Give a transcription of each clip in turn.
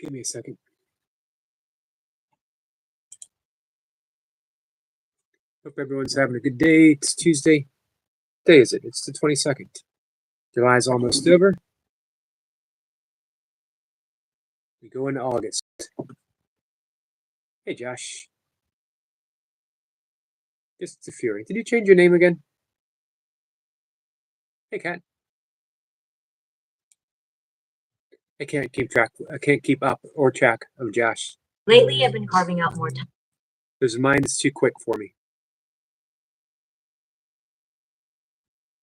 Give me a second. Hope everyone's having a good day. It's Tuesday. What day is it? It's the 22nd. July's almost over. We go into August. Hey, Josh. Just the Fury. Did you change your name again? Hey, Kat. I can't keep up or track of Josh. Lately, I've been carving out more time. His mind is too quick for me.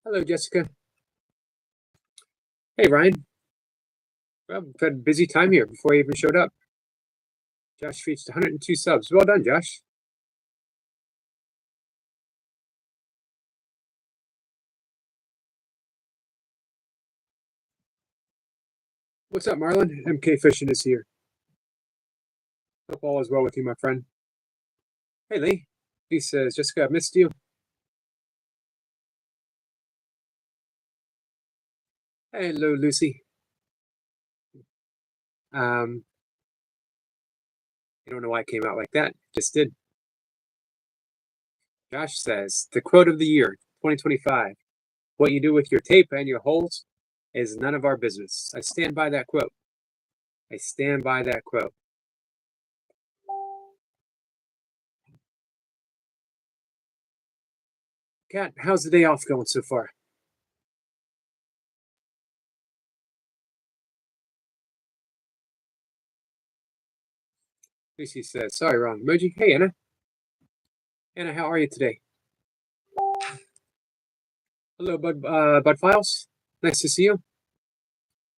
Hello, Jessica. Hey, Ryan. Well, we've had a busy time here before I even showed up. Josh reached 102 subs. Well done, Josh. What's up, Marlon? MK Fishing is here. Hope all is well with you, my friend. Hey, Lee. Lee says, Jessica, I missed you. Hello, Lucy. I don't know why it came out like that. Just did. Josh says, the quote of the year, 2025. What you do with your tape and your holes is none of our business. I stand by that quote. I stand by that quote. Kat, how's the day off going so far? Lucy says, sorry, wrong emoji. Hey, Anna. Anna, how are you today? Hello, Bud Files. Nice to see you.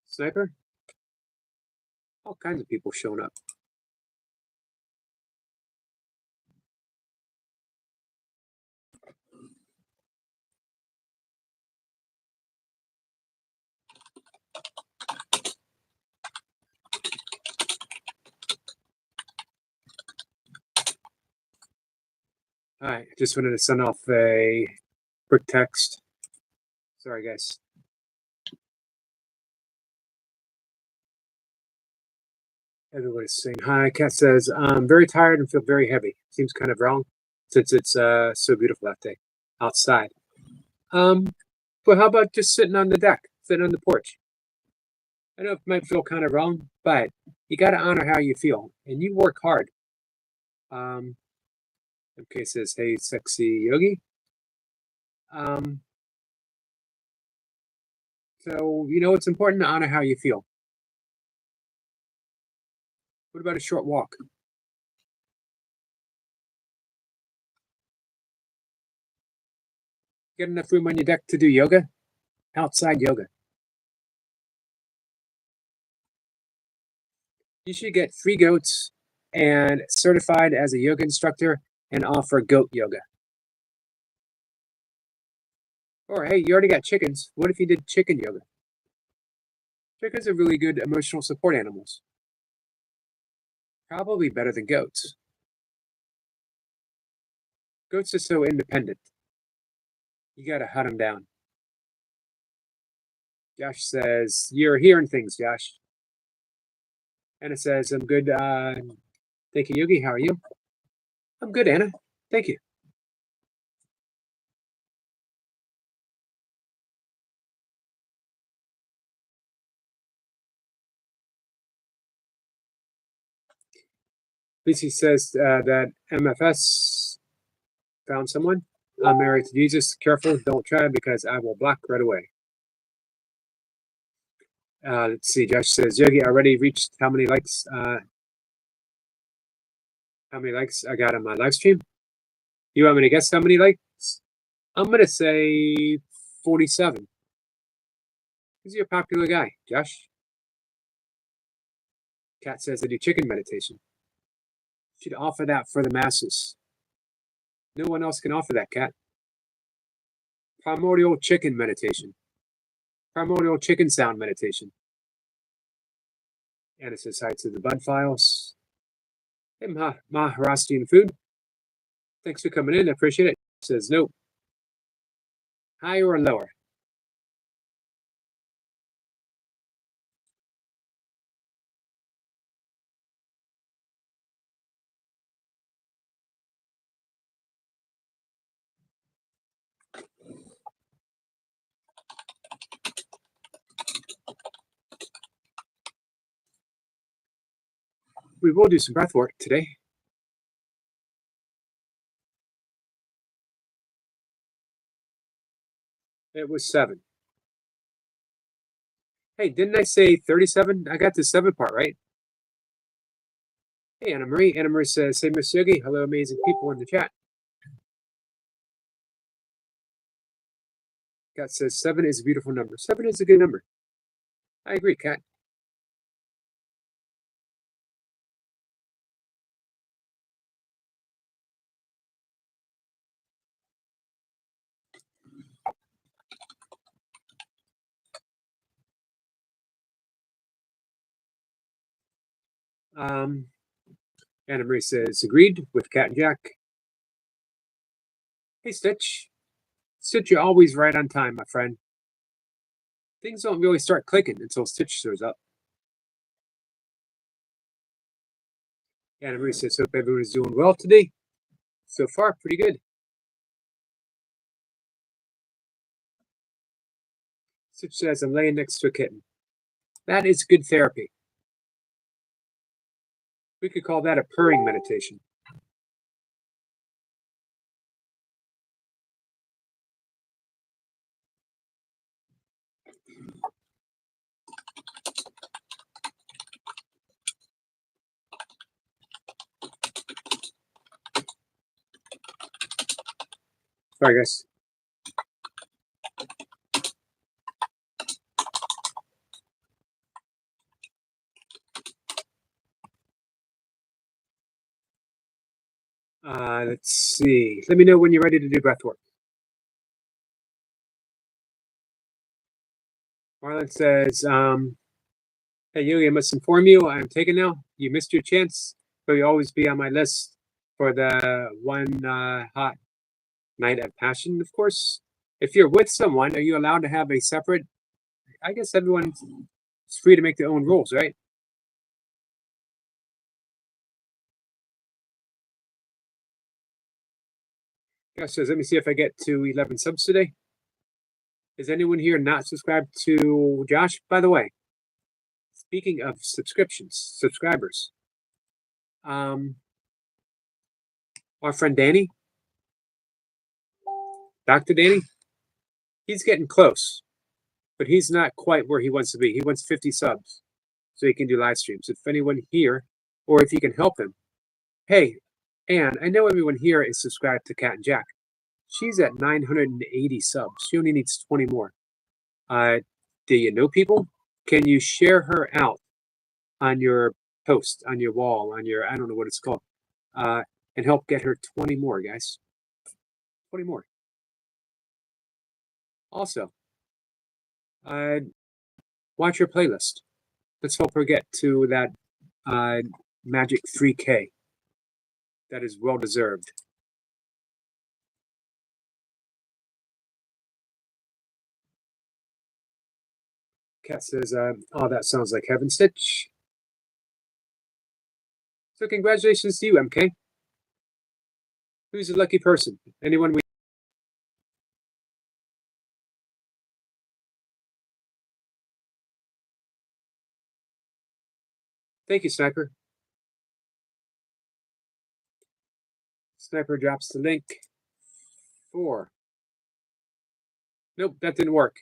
Sniper. All kinds of people showing up. All right, just wanted to send off a quick text. Sorry, guys. Everybody's saying hi. Kat says, I'm very tired and feel very heavy. Seems kind of wrong since it's so beautiful that day outside. But how about just sitting on the deck, sitting on the porch? I know it might feel kind of wrong, but you got to honor how you feel, and you work hard. MK says, hey, sexy yogi. So, it's important to honor how you feel. What about a short walk? Get enough room on your deck to do yoga? Outside yoga. You should get 3 goats and certified as a yoga instructor and offer goat yoga. Or, hey, you already got chickens. What if you did chicken yoga? Chickens are really good emotional support animals. Probably better than goats. Goats are so independent. You gotta hunt them down. Josh says, you're hearing things, Josh. Anna says, I'm good. Thank you, Yogi. How are you? I'm good, Anna. Thank you. Lucy says that MFS found someone. I'm married to Jesus. Careful, don't try because I will block right away. Let's see. Josh says, Yogi, I already reached how many likes? How many likes I got on my live stream? You want me to guess how many likes? I'm gonna say 47. Because you're a popular guy, Josh. Kat says I do chicken meditation. Should offer that for the masses. No one else can offer that, Kat. Primordial chicken meditation. Primordial chicken sound meditation. And it says hi to the Bud Files. Hey, Maharastian food. Thanks for coming in. I appreciate it. It says nope. Higher or lower? we will do some breath work today. It was 7. Hey, didn't I say 37? I got the 7 part right. Hey, Anna Marie. Anna Marie says, "Hey, Miss Yogi. Hello, amazing people in the chat." Kat says 7 is a beautiful number. 7 is a good number. I agree, Kat. Anna Marie says, agreed with Cat and Jack. Hey, Stitch. Stitch, you're always right on time, my friend. Things don't really start clicking until Stitch shows up. Anna Marie says, hope everyone's doing well today. So far, pretty good. Stitch says, I'm laying next to a kitten. That is good therapy. We could call that a purring meditation. Sorry, guys. Let's see. Let me know when you're ready to do breath work. Marlon says, hey, Yogi, I must inform you, I'm taken now. You missed your chance, but you'll always be on my list for the one hot night at Passion, of course. If you're with someone, are you allowed to have a separate? I guess everyone's free to make their own rules, right? Gosh, says, let me see if I get to 11 subs today. Is anyone here not subscribed to Josh? By the way, speaking of subscribers, our friend Danny, Dr. Danny, he's getting close, but he's not quite where he wants to be. He wants 50 subs so he can do live streams. If anyone here, or if you can help him, hey, and I know everyone here is subscribed to Cat and Jack. She's at 980 subs. She only needs 20 more. Do you know people? Can you share her out on your post, on your wall, on your, I don't know what it's called, and help get her 20 more, guys? 20 more. Also, watch her playlist. Let's help her get to that magic 3K. That is well deserved. Kat says, oh, that sounds like heaven, Stitch. So congratulations to you, MK. Who's a lucky person? Anyone we... Thank you, Sniper. Sniper drops the link for... Nope, that didn't work.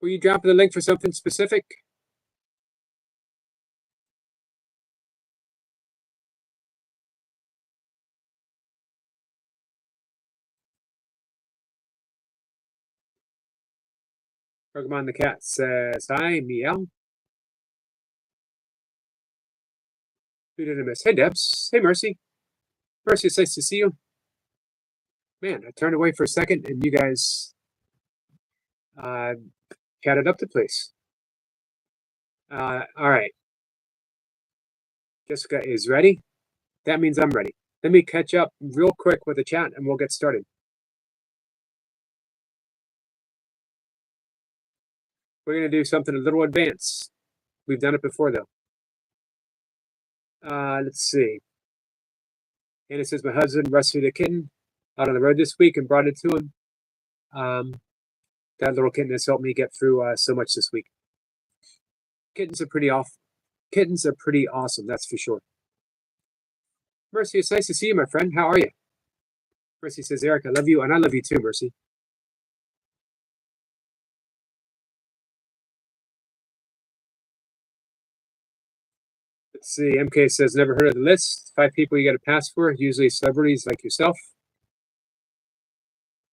Were you dropping the link for something specific? Pokemon the Cat says, hi, meow. Who did I miss? Hey, Debs. Hey, Mercy. Mercy, it's nice to see you. Man, I turned away for a second and you guys chatted up the place. All right. Jessica is ready. That means I'm ready. Let me catch up real quick with the chat and we'll get started. We're going to do something a little advanced. We've done it before, though. Let's see. Anna says, my husband rescued a kitten out on the road this week and brought it to him. That little kitten has helped me get through so much this week. Kittens are pretty awesome, that's for sure. Mercy, it's nice to see you, my friend. How are you? Mercy says, Eric, I love you, and I love you too, Mercy. Let's see. MK says, never heard of the list. 5 people you got to pass for, usually celebrities like yourself.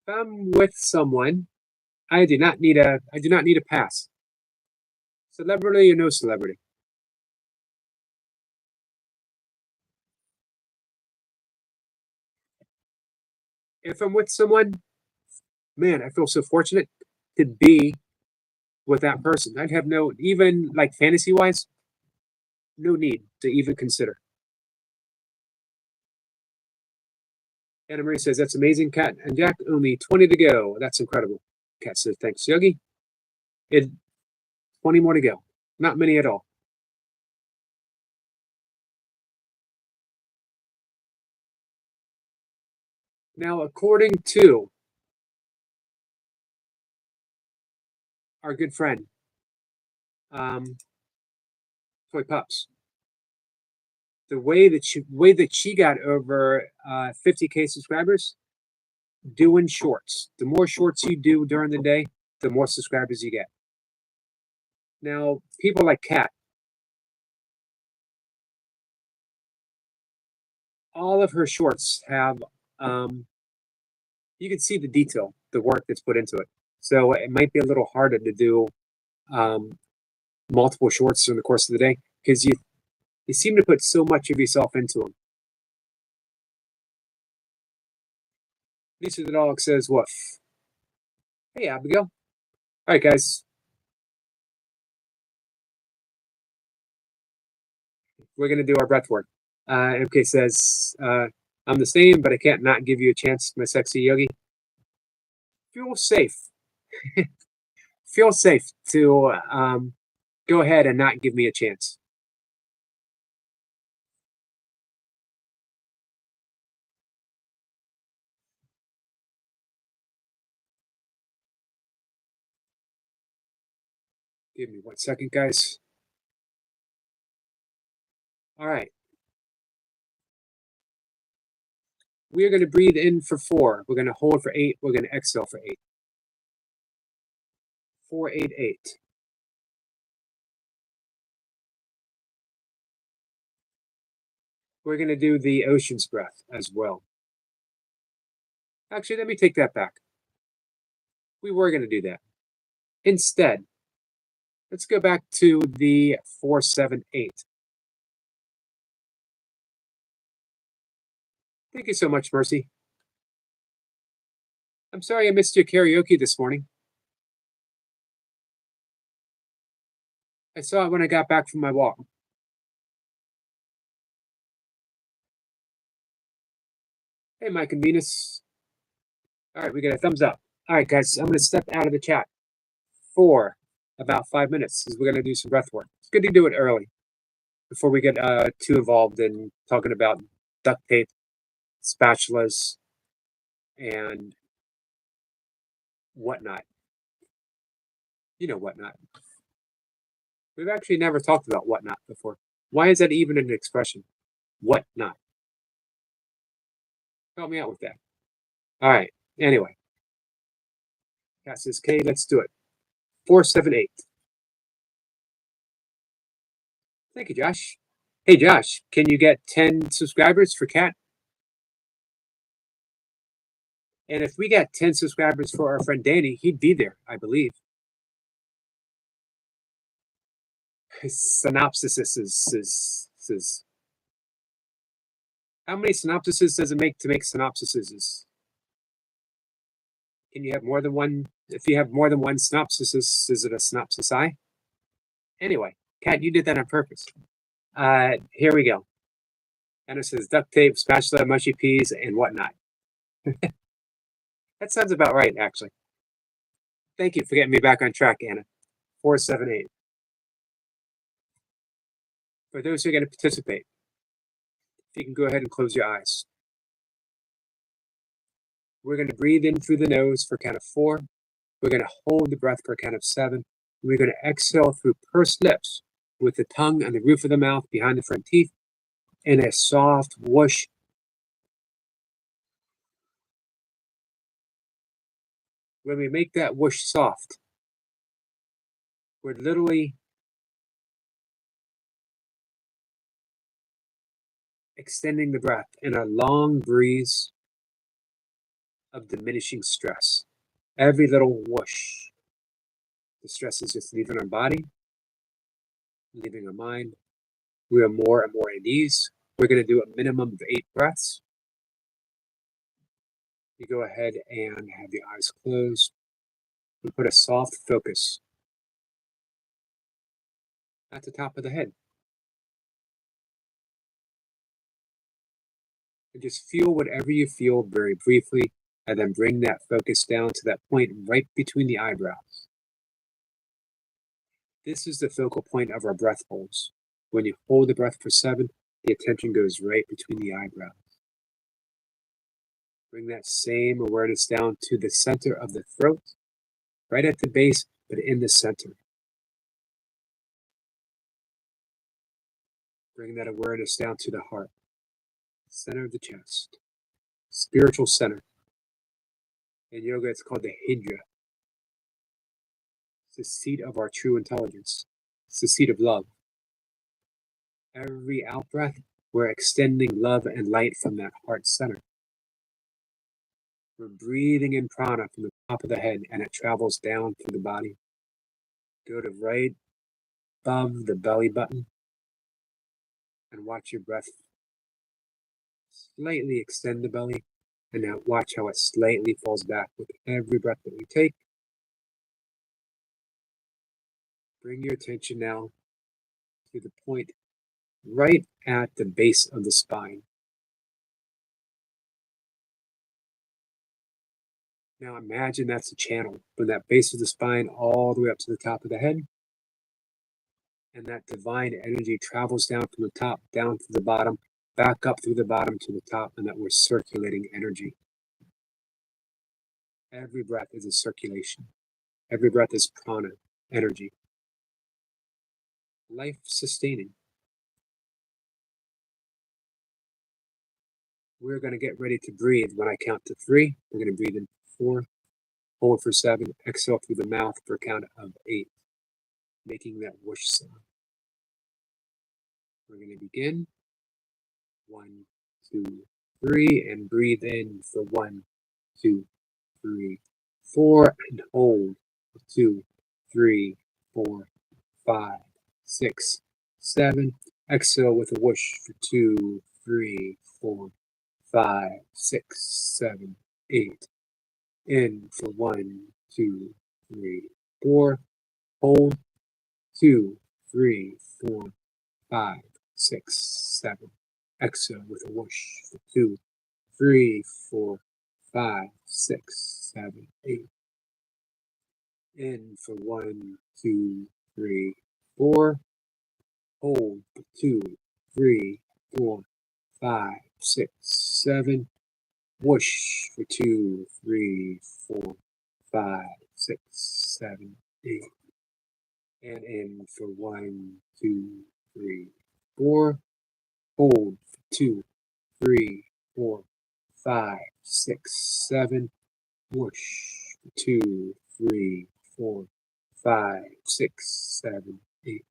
If I'm with someone, I do not need a pass. Celebrity or no celebrity. If I'm with someone, man, I feel so fortunate to be with that person. I'd have no, even like fantasy wise, no need to even consider. Anna Marie says, that's amazing, Kat and Jack. Only 20 to go. That's incredible. Kat says, thanks, Yogi. 20 more to go. Not many at all. Now, according to our good friend, Toy Pups, the way that she got over 50K subscribers, doing shorts. The more shorts you do during the day, the more subscribers you get. Now, people like Kat, all of her shorts have, you can see the detail, the work that's put into it. So it might be a little harder to do multiple shorts during the course of the day because you seem to put so much of yourself into them. Lisa the dog says, woof. Hey, Abigail. All right, guys. We're going to do our breath work. MK says, I'm the same, but I can't not give you a chance, my sexy yogi. Feel safe. Feel safe to go ahead and not give me a chance. Give me 1 second, guys. All right. We're going to breathe in for 4. We're going to hold for 8. We're going to exhale for 8. 4, 8, 8. We're going to do the ocean's breath as well. Actually, let me take that back. We were going to do that. Instead, let's go back to the 4, 7, 8. Thank you so much, Mercy. I'm sorry I missed your karaoke this morning. I saw it when I got back from my walk. Hey, Mike and Venus. All right, we got a thumbs up. All right, guys, I'm going to step out of the chat for about 5 minutes because we're going to do some breath work. It's good to do it early before we get too involved in talking about duct tape, spatulas, and whatnot. You know whatnot. We've actually never talked about whatnot before. Why is that even an expression? Whatnot. Help me out with that. All right. Anyway. Cat says, okay, let's do it. 4, 7, 8. Thank you, Josh. Hey, Josh, can you get 10 subscribers for Cat? And if we got 10 subscribers for our friend Danny, he'd be there, I believe. Synopsis is how many synopsises does it make to make synopsises? Can you have more than one? If you have more than one synopsis, is it a synopsis I? Anyway, Kat, you did that on purpose. Here we go. And it says duct tape, spatula, mushy peas, and whatnot. That sounds about right, actually. Thank you for getting me back on track, Anna. 4, 7, 8. For those who are going to participate, you can go ahead and close your eyes. We're going to breathe in through the nose for a count of 4. We're going to hold the breath for a count of 7. We're going to exhale through pursed lips with the tongue on the roof of the mouth behind the front teeth in a soft whoosh. When we make that whoosh soft, we're literally extending the breath in a long breeze of diminishing stress. Every little whoosh, the stress is just leaving our body, leaving our mind. We are more and more at ease. We're going to do a minimum of 8 breaths. You go ahead and have your eyes closed. We put a soft focus at the top of the head. And just feel whatever you feel very briefly, and then bring that focus down to that point right between the eyebrows. This is the focal point of our breath holds. When you hold the breath for 7, the attention goes right between the eyebrows. Bring that same awareness down to the center of the throat, right at the base, but in the center. Bring that awareness down to the heart, center of the chest, spiritual center. In yoga, it's called the Hidra. It's the seat of our true intelligence. It's the seat of love. Every out-breath, we're extending love and light from that heart center. We're breathing in prana from the top of the head, and it travels down through the body. Go to right above the belly button, and watch your breath slightly extend the belly, and now watch how it slightly falls back with every breath that we take. Bring your attention now to the point right at the base of the spine. Now imagine that's a channel from that base of the spine all the way up to the top of the head. And that divine energy travels down from the top, down to the bottom, back up through the bottom to the top, and that we're circulating energy. Every breath is a circulation. Every breath is prana, energy. Life-sustaining. We're going to get ready to breathe. When I count to 3, we're going to breathe in 4, hold for 7, exhale through the mouth for a count of 8, making that whoosh sound. We're going to begin. 1, 2, 3, and breathe in for 1, 2, 3, 4, and hold. 2, 3, 4, 5, 6, 7. Exhale with a whoosh for 2, 3, 4, 5, 6, 7, 8. In for 1, 2, 3, 4. Hold. 2, 3, 4, 5, 6, 7. Exhale with a whoosh for 2, 3, 4, 5, 6, 7, 8. In for 1, 2, 3, 4. Hold for 2, 3, 4, 5, 6, 7. Whoosh for 2, 3, 4, 5, 6, 7, 8. And in for 1, 2, 3, 4. Hold for 2, 3, 4, 5, 6, 7. Whoosh for 2, 3, 4, 5, 6, 7, 8.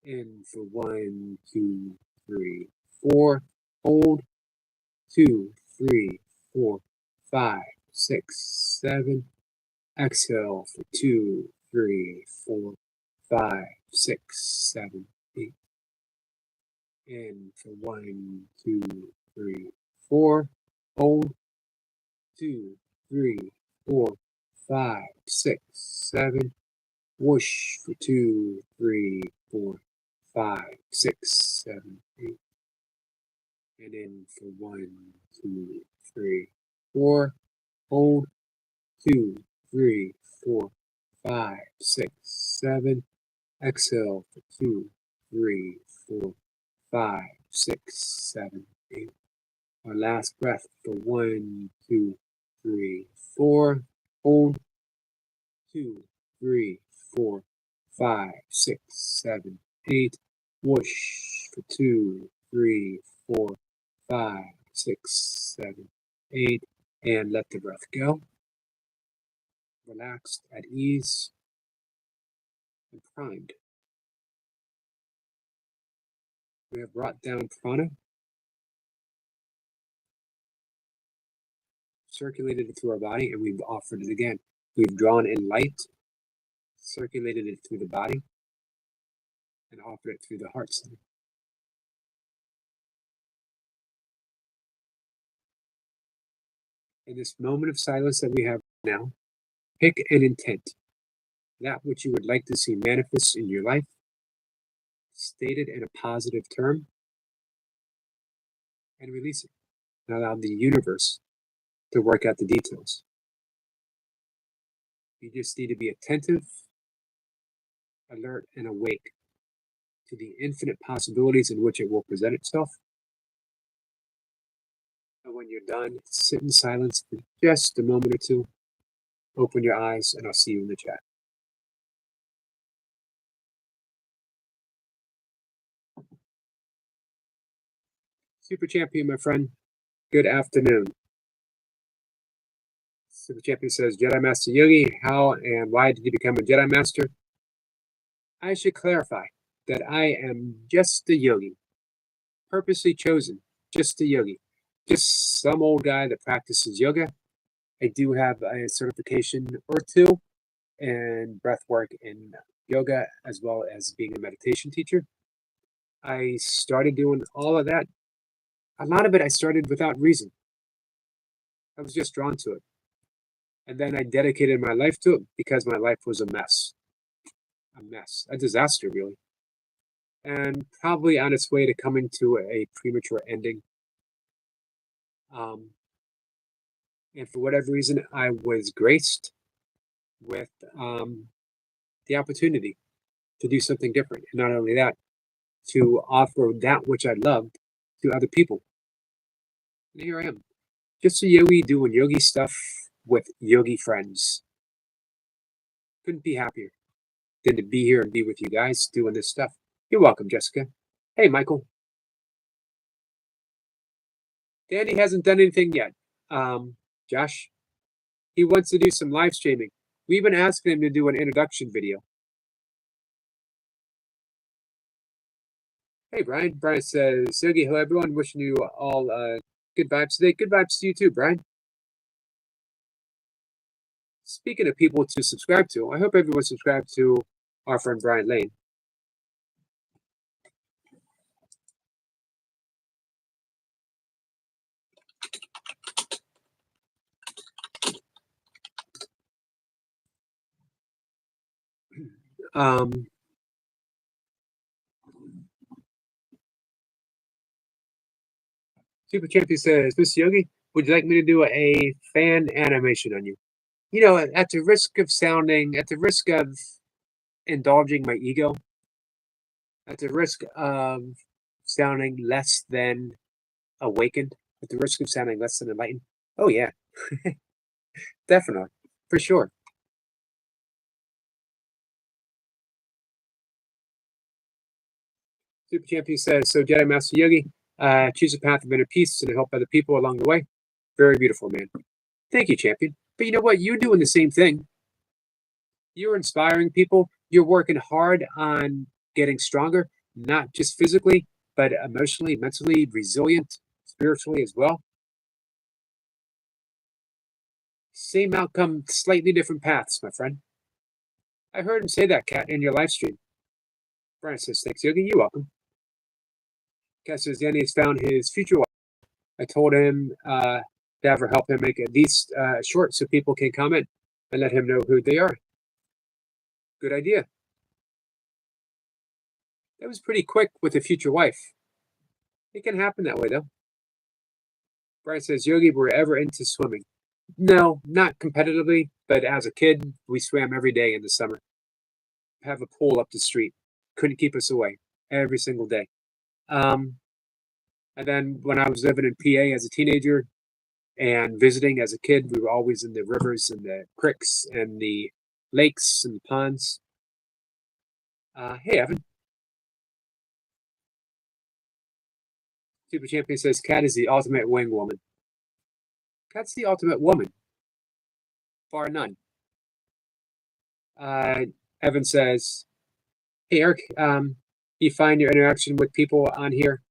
In for 1, 2, 3, 4. Hold. 2, 3, 4, 5, 6, 7. Exhale for 2, 3, 4, 5, 6, 7, 8. In for 1, 2, 3, 4. Hold. 2, 3, 4, 5, 6, 7. Whoosh for 2, 3, 4, 5, 6, 7, 8. And in for 1, 2, 3, 4. Hold. 2, 3, 4, 5, 6, 7. Exhale for 2, 3, 4, 5, 6, 7, 8. Our last breath for 1, 2, 3, 4. Hold. 2, 3, 4, 5, 6, 7, 8. Whoosh for 2, 3, 4, 5, 6, 7, 8. And let the breath go. Relaxed, at ease, and primed. We have brought down prana, circulated it through our body, and we've offered it again. We've drawn in light, circulated it through the body, and offered it through the heart center. In this moment of silence that we have now, pick an intent, that which you would like to see manifest in your life, stated in a positive term, and release it. And allow the universe to work out the details. You just need to be attentive, alert, and awake to the infinite possibilities in which it will present itself. And when you're done, sit in silence for just a moment or two, open your eyes, and I'll see you in the chat. Super Champion, my friend, good afternoon. Super Champion says, Jedi Master Yogi, how and why did you become a Jedi Master? I should clarify that I am just a yogi, purposely chosen, just a yogi, just some old guy that practices yoga. I do have a certification or two in breathwork and yoga, as well as being a meditation teacher. I started doing all of that. A lot of it I started without reason. I was just drawn to it. And then I dedicated my life to it because my life was a mess. A disaster, really. And probably on its way to coming to a premature ending. And for whatever reason, I was graced with the opportunity to do something different. And not only that, to offer that which I loved to other people. And here I am, just a yogi doing yogi stuff with yogi friends. Couldn't be happier than to be here and be with you guys doing this stuff. You're welcome, Jessica. Hey, Michael. Danny hasn't done anything yet. Josh, he wants to do some live streaming. We've been asking him to do an introduction video. Hey, Brian. Brian says, Yogi, hello, everyone. Wishing you all good vibes today. Good vibes to you too, Brian. Speaking of people to subscribe to, I hope everyone subscribed to our friend Brian Lane. Super Champion says, Mr. Yogi, would you like me to do a fan animation on you? You know, at the risk of indulging my ego, at the risk of sounding less than awakened, at the risk of sounding less than enlightened. Oh yeah, definitely, for sure. Super Champion says, so Jedi Master Yogi, choose a path of inner peace and help other people along the way. Very beautiful, man. Thank you, Champion. But you know what? You're doing the same thing. You're inspiring people. You're working hard on getting stronger, not just physically, but emotionally, mentally, resilient, spiritually as well. Same outcome, slightly different paths, my friend. I heard him say that, Kat, in your live stream. Brian says, thanks, Yogi. You're welcome. Kat says, Danny has found his future wife. I told him to have her help him make at least short so people can comment and let him know who they are. Good idea. That was pretty quick with a future wife. It can happen that way, though. Brian says, Yogi, were ever into swimming? No, not competitively, but as a kid, we swam every day in the summer. Have a pool up the street. Couldn't keep us away every single day. And then when I was living in PA as a teenager and visiting as a kid, we were always in the rivers and the creeks and the lakes and the ponds. Hey, Evan. Super Champion says, Cat is the ultimate wing woman. Cat's the ultimate woman, bar none. Evan says, hey, Eric, you find your interaction with people on here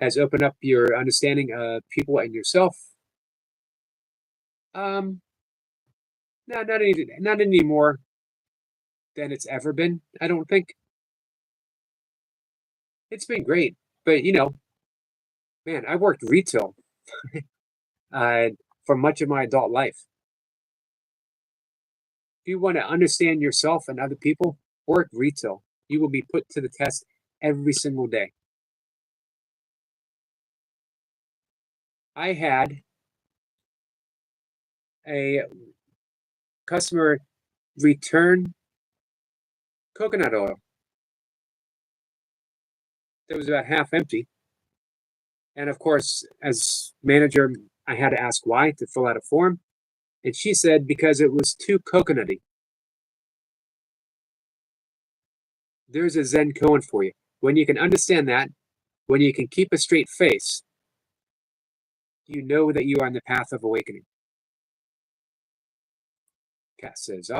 has opened up your understanding of people and yourself? No, not any more than it's ever been, I don't think. It's been great, but man, I worked retail uh, for much of my adult life. If you want to understand yourself and other people, work retail. You will be put to the test every single day. I had a customer return coconut oil that was about half empty. And of course, as manager, I had to ask why to fill out a form. And she said because it was too coconutty. There's a Zen koan for you. When you can understand that, when you can keep a straight face, you know that you are on the path of awakening. Cat says,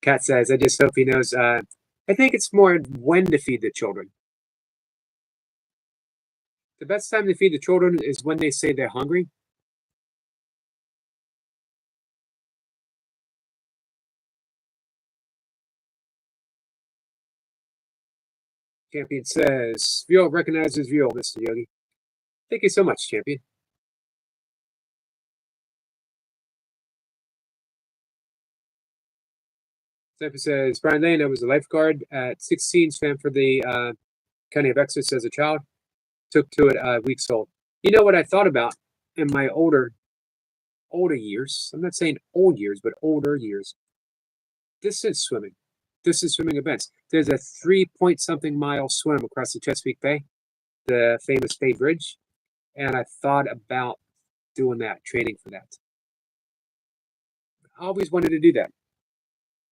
Cat says, I just hope he knows. I think it's more when to feed the children. The best time to feed the children is when they say they're hungry. Champion says, Real recognizes real, Mr. Yogi. Thank you so much, Champion. Champion says, Brian Lane, I was a lifeguard at 16, swam for the County of Essex as a child. Took to it weeks old. You know what I thought about in my older years? I'm not saying old years, but older years. Distance swimming events. There's a 3-point-something mile swim across the Chesapeake Bay, the famous Bay Bridge, and I thought about doing that, training for that. I always wanted to do that,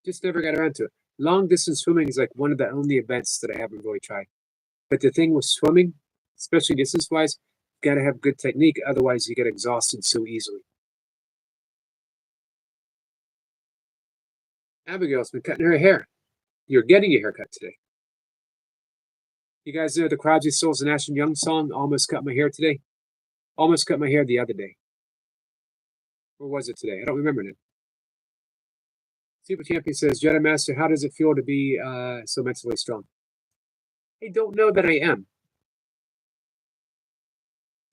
just never got around to it. Long distance swimming is like one of the only events that I haven't really tried. But the thing with swimming, especially distance wise, you gotta have good technique, otherwise you get exhausted so easily. Abigail's been cutting her hair. You're getting your haircut today. You guys know the Crosby, Stills, and Nash and Young song, Almost Cut My Hair Today? Almost cut my hair the other day. Or was it today? I don't remember now. Super Champion says, Jedi Master, how does it feel to be so mentally strong? I don't know that I am,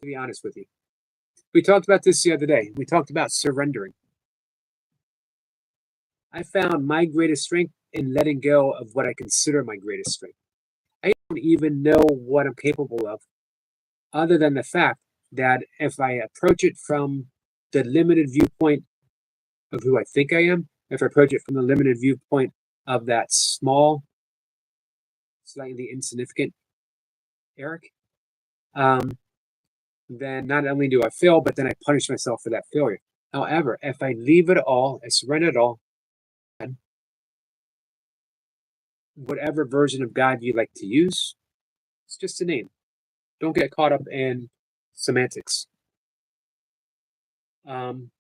to be honest with you. We talked about this the other day. We talked about surrendering. I found my greatest strength in letting go of what I consider my greatest strength. I don't even know what I'm capable of, other than the fact that if I approach it from the limited viewpoint of who I think I am, if I approach it from the limited viewpoint of that small, slightly insignificant Eric, then not only do I fail, but then I punish myself for that failure. However, if I leave it all, I surrender it all, whatever version of God you like to use, it's just a name. Don't get caught up in semantics. All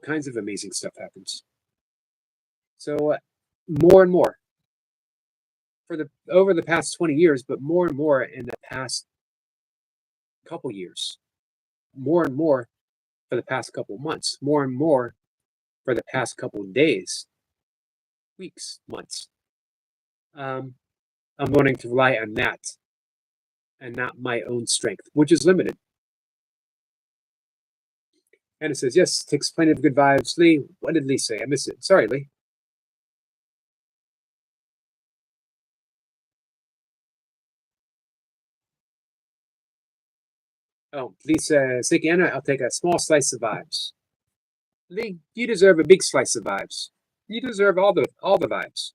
kinds of amazing stuff happens. So more and more over the past 20 years, but more and more in the past couple years, more and more for the past couple months, more and more for the past couple days, weeks, months. I'm learning to rely on that and not my own strength, which is limited. And it says, yes, takes plenty of good vibes. Lee, what did Lee say? I missed it. Sorry, Lee. Oh, Lee says, thank you, Anna. I'll take a small slice of vibes. Lee, you deserve a big slice of vibes. You deserve all the vibes.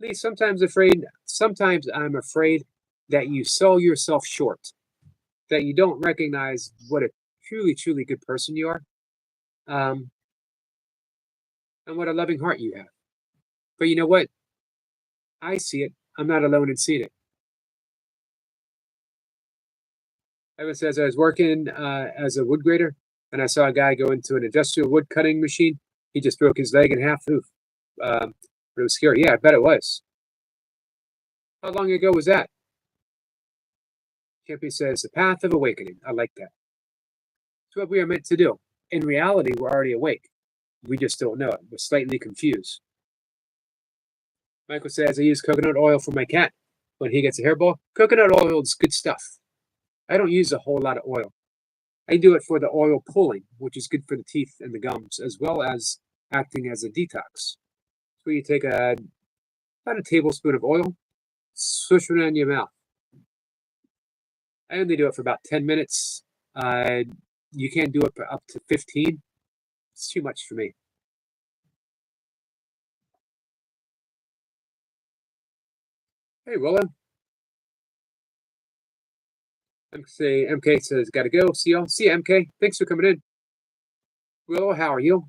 Lee, sometimes I'm afraid that you sell yourself short, that you don't recognize what a truly, truly good person you are, um, and what a loving heart you have. But you know what? I see it. I'm not alone in seeing it. Evan says I was working as a wood grader, and I saw a guy go into an industrial wood cutting machine. He just broke his leg in half. Oof. But it was scary. Yeah, I bet it was. How long ago was that? Champion says, the path of awakening. I like that. It's what we are meant to do. In reality, we're already awake. We just don't know it. We're slightly confused. Michael says, I use coconut oil for my cat. When he gets a hairball, coconut oil is good stuff. I don't use a whole lot of oil. I do it for the oil pulling, which is good for the teeth and the gums, as well as acting as a detox. So you take about a tablespoon of oil, swish it in your mouth. I only do it for about 10 minutes. You can't do it for up to 15. It's too much for me. Hey, Willow. MK says, gotta go. See y'all. See ya, MK. Thanks for coming in. Willow, how are you?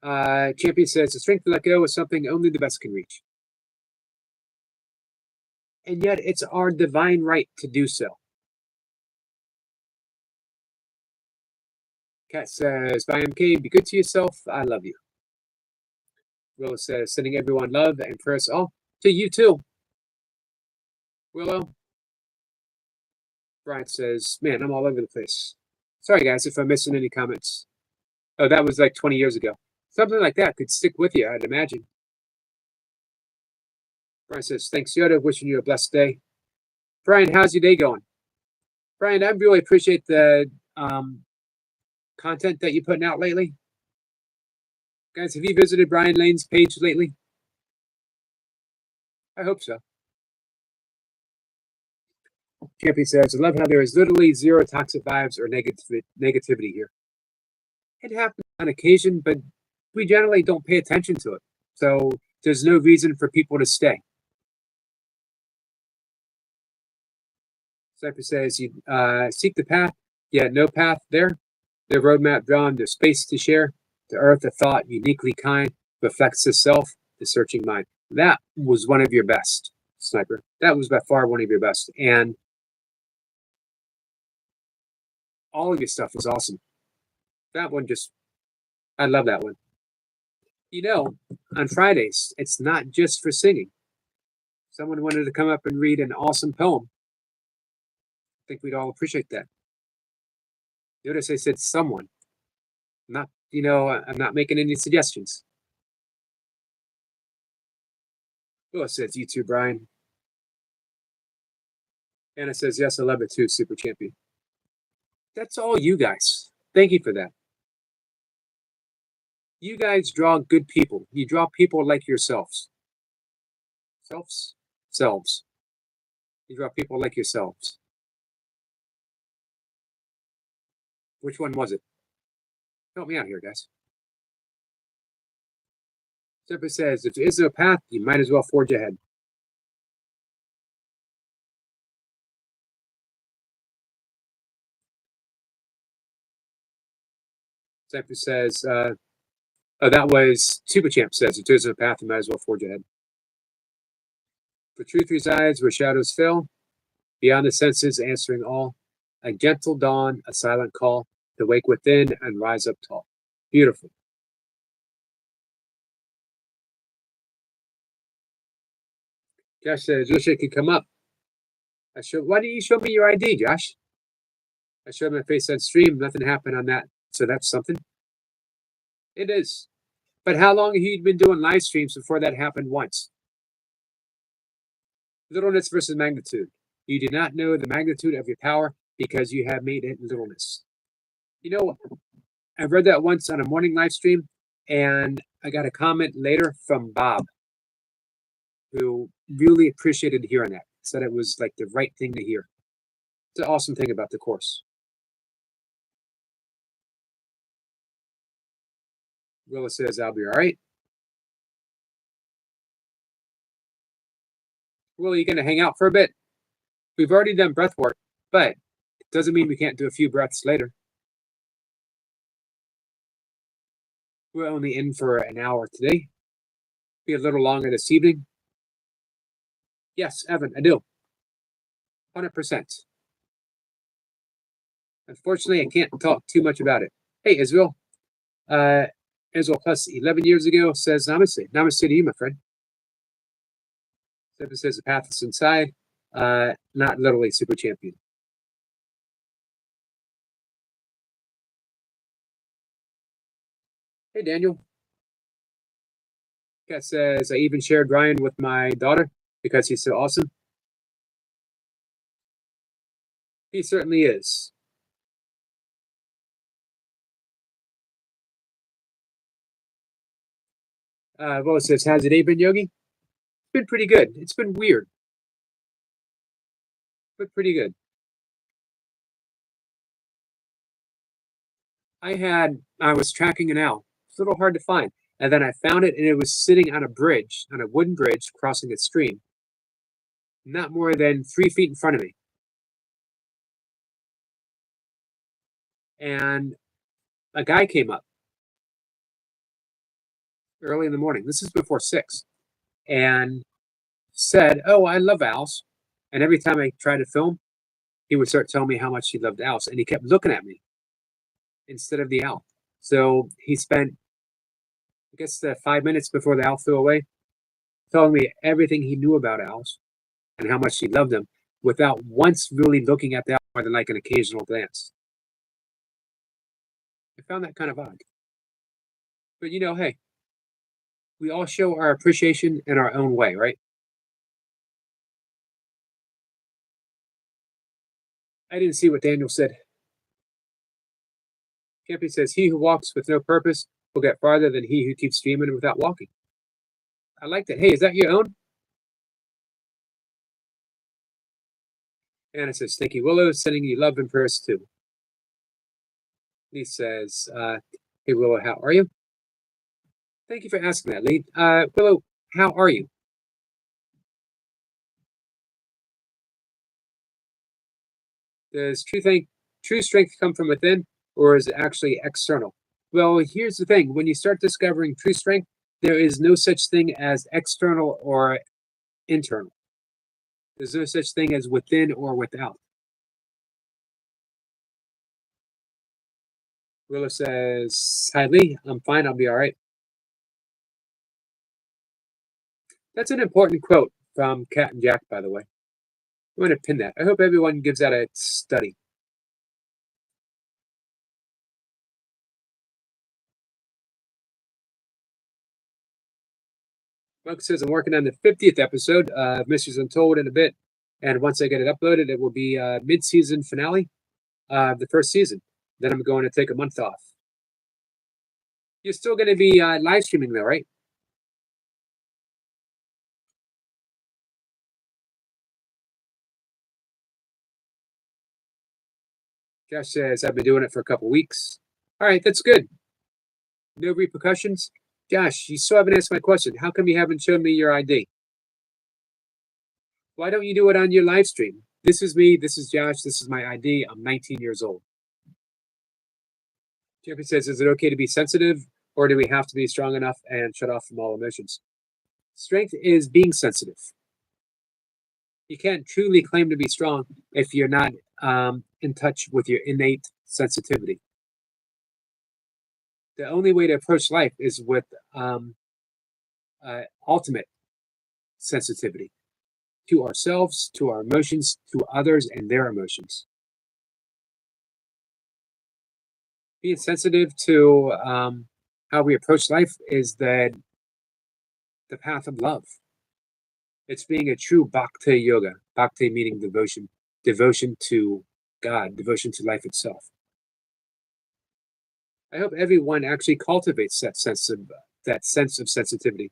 Champion says, the strength to let go is something only the best can reach. And yet it's our divine right to do so. Kat says, bye, MK. Be good to yourself. I love you. Willow says, sending everyone love and prayers. Oh, to you too. Willow. Brian says, man, I'm all over the place. Sorry, guys, if I'm missing any comments. Oh, that was like 20 years ago. Something like that could stick with you, I'd imagine. Brian says, thanks, Yoda. Wishing you a blessed day. Brian, how's your day going? Brian, I really appreciate the content that you're putting out lately. Guys, have you visited Brian Lane's page lately? I hope so. Champion says, I love how there is literally zero toxic vibes or negativity here. It happens on occasion, but we generally don't pay attention to it. So there's no reason for people to stay. Cypher says, you seek the path, yet no path there. The roadmap drawn, there's space to share. The earth, a thought uniquely kind, reflects the self, the searching mind. That was one of your best, Sniper. That was by far one of your best. And all of your stuff was awesome. That one I love that one. You know, on Fridays, it's not just for singing. Someone wanted to come up and read an awesome poem. I think we'd all appreciate that. Notice I said someone. Not, I'm not making any suggestions. Oh, it says you too, Brian. Anna says, yes, I love it too, Super Champion. That's all you guys. Thank you for that. You guys draw good people. You draw people like yourselves. Selves. You draw people like yourselves. Which one was it? Help me out here, guys. Simply says, if there is no path, you might as well forge ahead. Simply says, oh, that was Super Champ says, if there is no path, you might as well forge ahead. For truth resides where shadows fill, beyond the senses answering all. A gentle dawn, a silent call, to wake within and rise up tall. Beautiful. Josh says, wish I could come up. Why didn't you show me your ID, Josh? I showed my face on stream. Nothing happened on that. So that's something. It is. But how long have you been doing live streams before that happened once? Littleness versus magnitude. You do not know the magnitude of your power because you have made it littleness. You know, I read that once on a morning live stream, and I got a comment later from Bob, who really appreciated hearing that. Said it was like the right thing to hear. It's an awesome thing about the course. Willa says, I'll be all right. Willa, you going to hang out for a bit? We've already done breath work, but it doesn't mean we can't do a few breaths later. We're only in for an hour today. Be a little longer this evening. Yes, Evan, I do. 100%. Unfortunately, I can't talk too much about it. Hey, Israel. Israel plus 11 years ago says namaste. Namaste to you, my friend. Seven says the path is inside. Not literally super champion. Hey, Daniel. Kat says, I even shared Ryan with my daughter because he's so awesome. He certainly is. Well, it says, how's your day been, Yogi? It's been pretty good. It's been weird, but pretty good. I was tracking an owl. It's a little hard to find. And then I found it, and it was sitting on a bridge, on a wooden bridge crossing a stream, not more than 3 feet in front of me. And a guy came up early in the morning. This is before 6, and said, "Oh, I love owls." And every time I tried to film, he would start telling me how much he loved owls, and he kept looking at me instead of the owl. So he spent, I guess, 5 minutes before the owl flew away, telling me everything he knew about owls and how much he loved them, without once really looking at the owl more than like an occasional glance. I found that kind of odd. But hey, we all show our appreciation in our own way, right? I didn't see what Daniel said. Campy says, he who walks with no purpose will get farther than he who keeps dreaming without walking. I like that. Hey, is that your own? Anna says, thank you, Willow, sending you love and prayers too. Lee says, hey, Willow, how are you? Thank you for asking that, Lee. Willow, how are you? Does true strength come from within, or is it actually external? Well, here's the thing. When you start discovering true strength, there is no such thing as external or internal. There's no such thing as within or without. Willow says, hi, Lee. I'm fine. I'll be all right. That's an important quote from Cat and Jack, by the way. I'm going to pin that. I hope everyone gives that a study. Monk says, I'm working on the 50th episode of Mysteries Untold in a bit. And once I get it uploaded, it will be a mid-season finale of the first season. Then I'm going to take a month off. You're still going to be live streaming though, right? Josh says, I've been doing it for a couple weeks. All right, that's good. No repercussions? Josh, you still haven't answered my question. How come you haven't shown me your ID? Why don't you do it on your live stream? This is me. This is Josh. This is my ID. I'm 19 years old. Jeffrey says, is it okay to be sensitive, or do we have to be strong enough and shut off from all emotions? Strength is being sensitive. You can't truly claim to be strong if you're not in touch with your innate sensitivity. The only way to approach life is with ultimate sensitivity to ourselves, to our emotions, to others and their emotions. Being sensitive to how we approach life is the path of love. It's being a true bhakti yoga. Bhakti meaning devotion, devotion to God, devotion to life itself. I hope everyone actually cultivates that sense of sensitivity.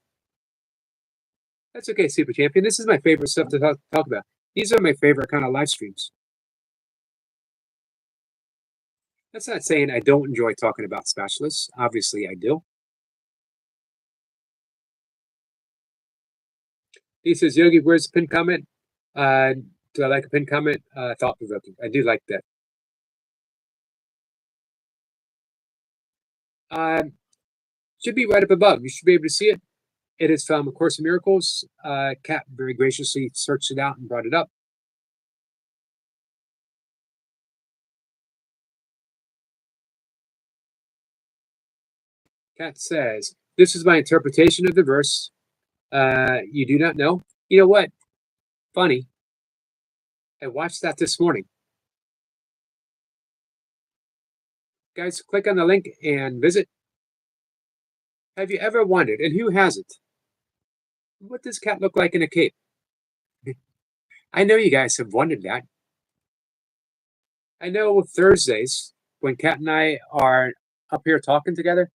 That's okay, Super Champion. This is my favorite stuff to talk about. These are my favorite kind of live streams. That's not saying I don't enjoy talking about specialists. Obviously, I do. He says, Yogi, where's the pinned comment? Do I like a pinned comment? Thought provoking. I do like that. Should be right up above. You should be able to see it. It is from A Course in Miracles. Kat very graciously searched it out and brought it up. Kat says, this is my interpretation of the verse. You do not know. You know what? Funny. I watched that this morning. Guys, click on the link and visit. Have you ever wondered, and who hasn't, what does Kat look like in a cape? I know you guys have wondered that. I know Thursdays, when Kat and I are up here talking together,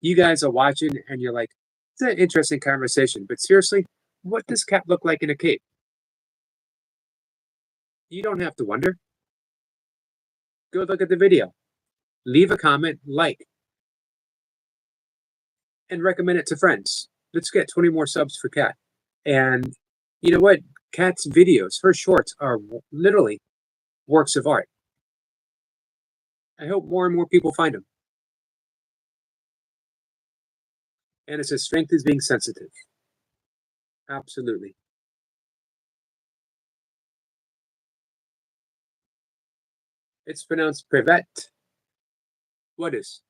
you guys are watching and you're like, it's an interesting conversation. But seriously, what does Kat look like in a cape? You don't have to wonder. Go look at the video. Leave a comment, like, and recommend it to friends. Let's get 20 more subs for Kat. And you know what? Kat's videos, her shorts, are literally works of art. I hope more and more people find them. And it says strength is being sensitive. Absolutely. It's pronounced privet. What is?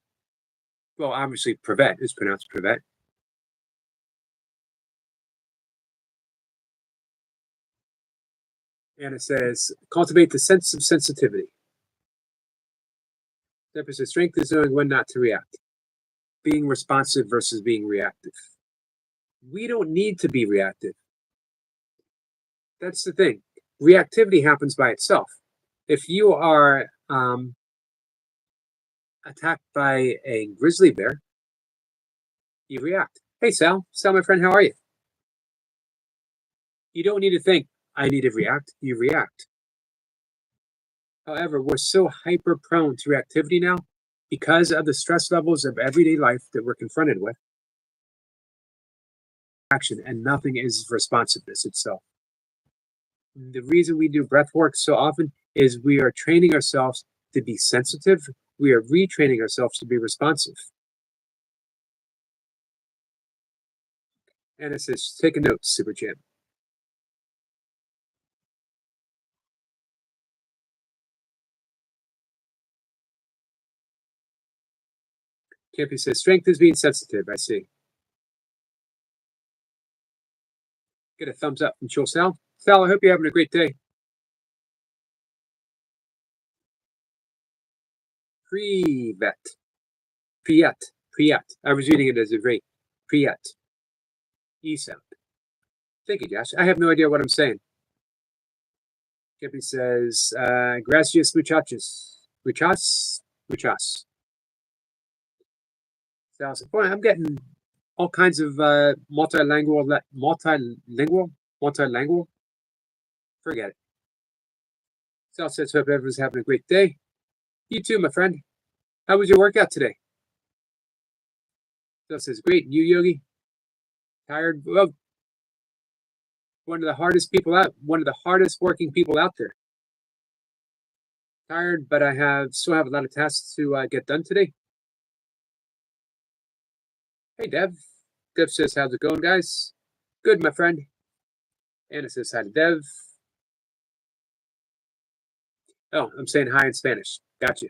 Well, obviously, privet is pronounced privet. And it says cultivate the sense of sensitivity. Step says strength is knowing when not to react. Being responsive versus being reactive. We don't need to be reactive. That's the thing. Reactivity happens by itself. If you are attacked by a grizzly bear, you react. Hey, Sal. Sal, my friend, how are you? You don't need to think, I need to react. You react. However, we're so hyper prone to reactivity now because of the stress levels of everyday life that we're confronted with. Action, and nothing is responsiveness itself. The reason we do breath work so often is we are training ourselves to be sensitive. We are retraining ourselves to be responsive. And it says, take a note, Super Champ. Champion says, strength is being sensitive. I see. Get a thumbs up from Chill Sal. Sal, I hope you're having a great day. Privet. Priet. I was reading it as a rate. Priet. E sound. Thank you, Josh. I have no idea what I'm saying. Kippy says, gracias muchachos. Muchas. Sal says, boy, I'm getting all kinds of multilingual. Forget it. Sal says, hope everyone's having a great day. You too, my friend. How was your workout today? Sal says, great. You, Yogi? Tired? Well, one of the hardest working people out there. Tired, but I still have a lot of tasks to get done today. Hey, Dev. Dev says, how's it going, guys? Good, my friend. Anna says hi to Dev. Oh, I'm saying hi in Spanish. Gotcha.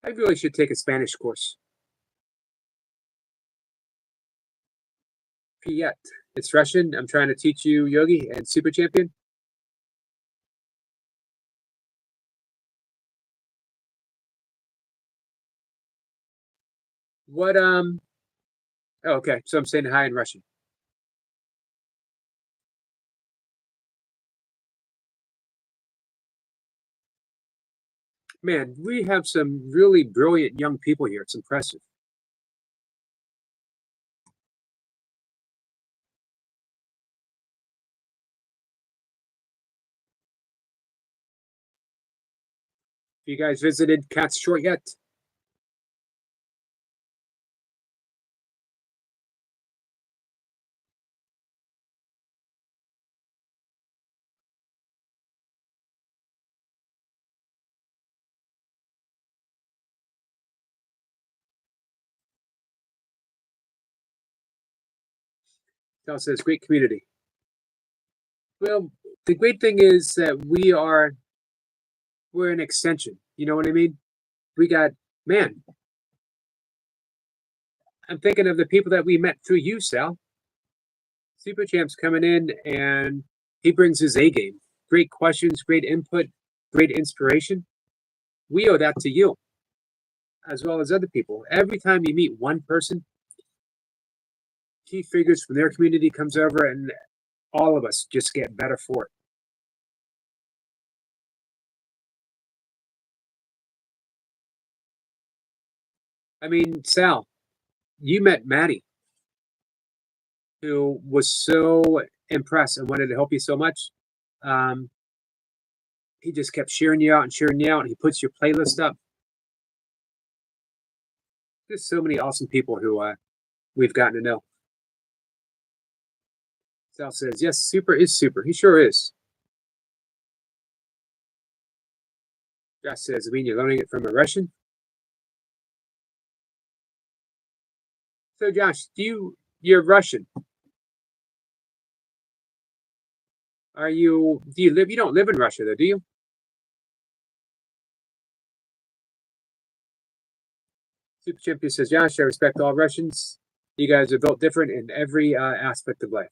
I really should take a Spanish course. Piet. It's Russian. I'm trying to teach you Yogi and Super Champion. What, oh, okay. So I'm saying hi in Russian. Man, we have some really brilliant young people here. It's impressive. Have you guys visited Cat's Short yet? Sal says, great community. Well, the great thing is that we're an extension. You know what I mean? We got, man, I'm thinking of the people that we met through you, Sal. Super Champ's coming in and he brings his A game. Great questions, great input, great inspiration. We owe that to you, as well as other people. Every time you meet one person, key figures from their community comes over and all of us just get better for it. I mean, Sal, you met Maddie, who was so impressed and wanted to help you so much. Um, he just kept cheering you out and cheering you out. And he puts your playlist up. There's so many awesome people who we've gotten to know. Sal says, yes, super is super. He sure is. Josh says, I mean, you're learning it from a Russian? So, Josh, you're Russian. Do you live, you don't live in Russia though, do you? Super Champion says, Josh, I respect all Russians. You guys are built different in every aspect of life.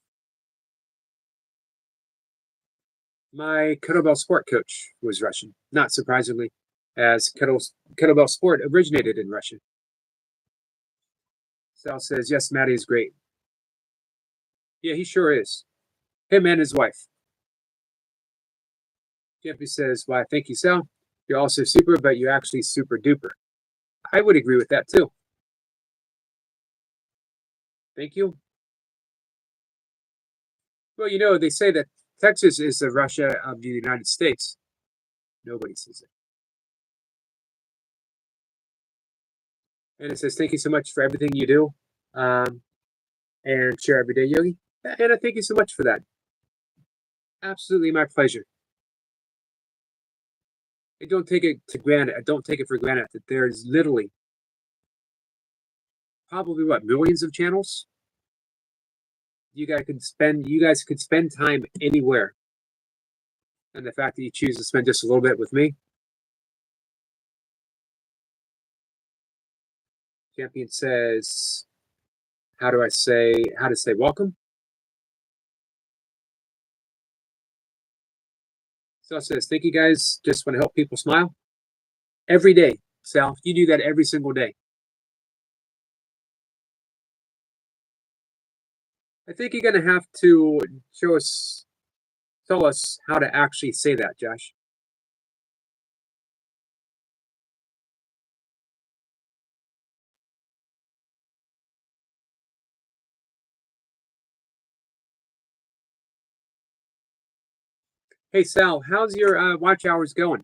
My kettlebell sport coach was Russian, not surprisingly, as kettlebell sport originated in Russia. Sal says, yes, Maddie is great. Yeah, he sure is. Him and his wife. Jeffy says, why, thank you, Sal. You're also super, but you're actually super duper. I would agree with that too. Thank you. Well, you know, they say that Texas is the Russia of the United States. Nobody says it. And it says, thank you so much for everything you do and share every day, Yogi. And I thank you so much for that. Absolutely my pleasure. I don't take it to granted. I don't take it for granted that there's literally probably what, millions of channels? You guys could spend time anywhere. And the fact that you choose to spend just a little bit with me. Champion says, how to say welcome? Sal says, thank you guys. Just want to help people smile. Every day, Sal. You do that every single day. I think you're going to have to tell us how to actually say that, Josh. Hey, Sal, how's your watch hours going?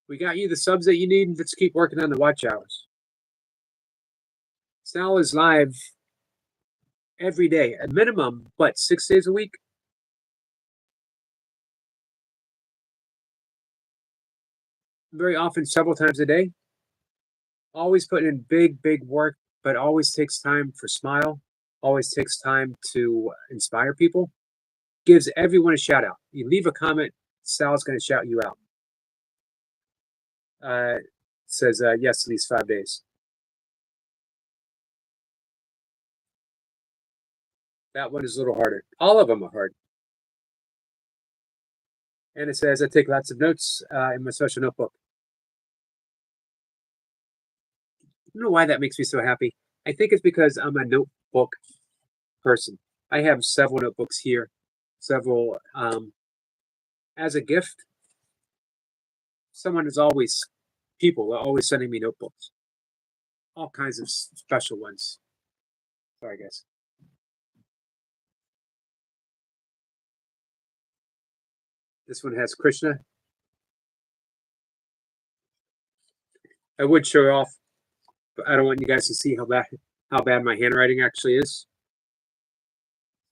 We got you the subs that you need. Let's keep working on the watch hours. Sal is live every day, at minimum, what, 6 days a week? Very often, several times a day. Always putting in big work, but always takes time for smile. Always takes time to inspire people. Gives everyone a shout out. You leave a comment, Sal's going to shout you out. Says yes, at least 5 days. That one is a little harder. All of them are hard. And it says I take lots of notes in my social notebook. I don't know why that makes me so happy. I think it's because I'm a notebook person. I have several notebooks here, several as a gift. People are always sending me notebooks, all kinds of special ones. Sorry, guys. This one has Krishna. I would show it off, but I don't want you guys to see how bad my handwriting actually is.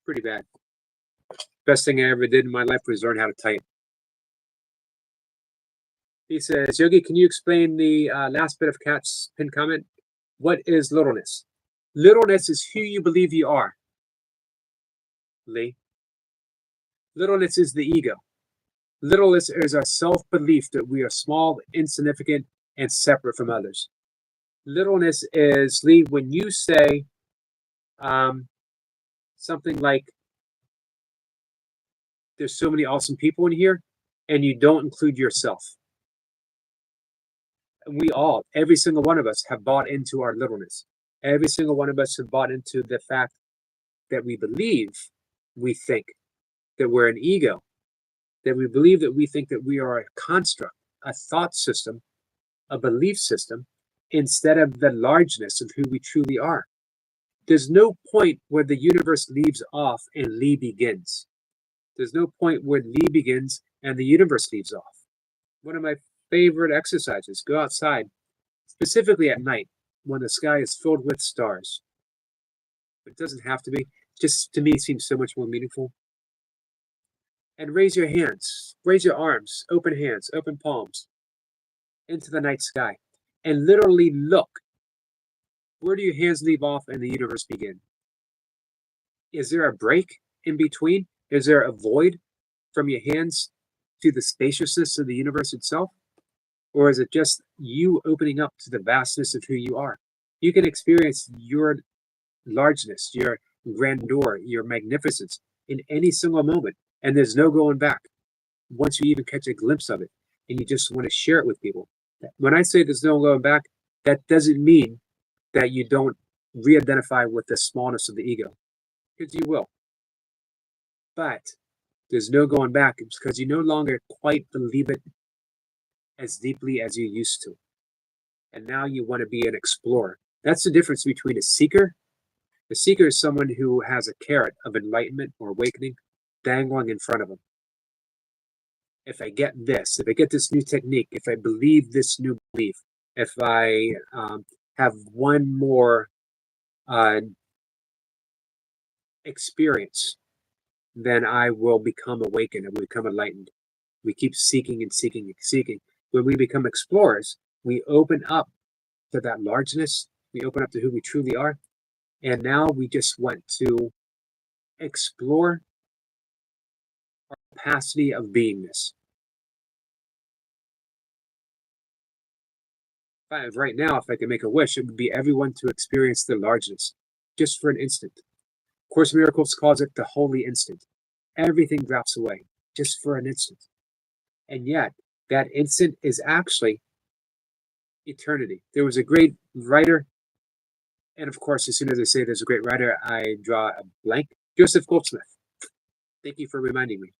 Pretty bad. Best thing I ever did in my life was learn how to type. He says, Yogi, can you explain the last bit of Kat's pin comment? What is littleness? Littleness is who you believe you are, Lee. Littleness is the ego. Littleness is our self-belief that we are small, insignificant, and separate from others. Littleness is, Lee, when you say um, something like, there's so many awesome people in here, and you don't include yourself. And we all, every single one of us, have bought into our littleness. Every single one of us have bought into the fact that we believe, we think that we're an ego, that we believe that we think that we are a construct, a thought system, a belief system, instead of the largeness of who we truly are. There's no point where the universe leaves off and Lee begins. There's no point where Lee begins and the universe leaves off. One of my favorite exercises, go outside, specifically at night when the sky is filled with stars. It doesn't have to be, just to me seems so much more meaningful. And raise your hands, raise your arms, open hands, open palms into the night sky, and literally look. Where do your hands leave off and the universe begin? Is there a break in between? Is there a void from your hands to the spaciousness of the universe itself? Or is it just you opening up to the vastness of who you are? You can experience your largeness, your grandeur, your magnificence in any single moment, and there's no going back once you even catch a glimpse of it and you just want to share it with people. When I say there's no going back, that doesn't mean that you don't re-identify with the smallness of the ego, because you will. But there's no going back because you no longer quite believe it as deeply as you used to. And now you want to be an explorer. That's the difference between a seeker. A seeker is someone who has a carrot of enlightenment or awakening dangling in front of them. If I get this, if I get this new technique, if I believe this new belief, if I have one more experience, then I will become awakened and become enlightened. We keep seeking and seeking and seeking. When we become explorers, we open up to that largeness. We open up to who we truly are. And now we just want to explore our capacity of beingness. Right now, if I could make a wish, it would be everyone to experience the largeness just for an instant. Course in Miracles calls it the holy instant. Everything drops away just for an instant. And yet, that instant is actually eternity. There was a great writer, and of course, as soon as I say there's a great writer, I draw a blank. Joseph Goldsmith. Thank you for reminding me.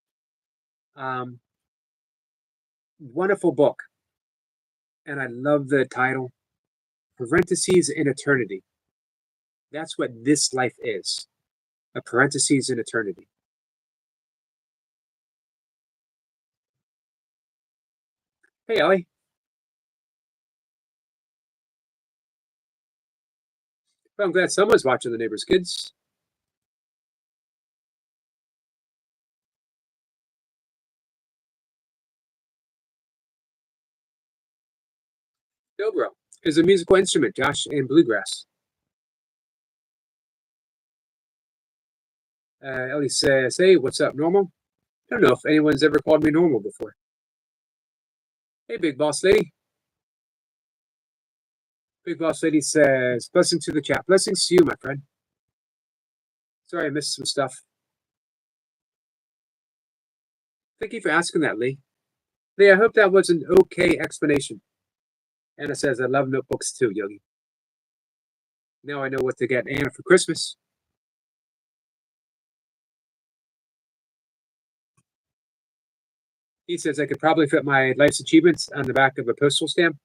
Wonderful book. And I love the title, Parentheses in Eternity. That's what this life is, a parentheses in eternity. Hey, Ellie. Well, I'm glad someone's watching The Neighbor's Kids. Dobro is a musical instrument, Josh, and bluegrass. Ellie says, hey, what's up, normal? I don't know if anyone's ever called me normal before. Hey, Big Boss Lady. Big Boss Lady says, blessings to the chat. Blessings to you, my friend. Sorry, I missed some stuff. Thank you for asking that, Lee. Lee, I hope that was an okay explanation. Anna says, I love notebooks too, Yogi. Now I know what to get Anna for Christmas. He says I could probably fit my life's achievements on the back of a postal stamp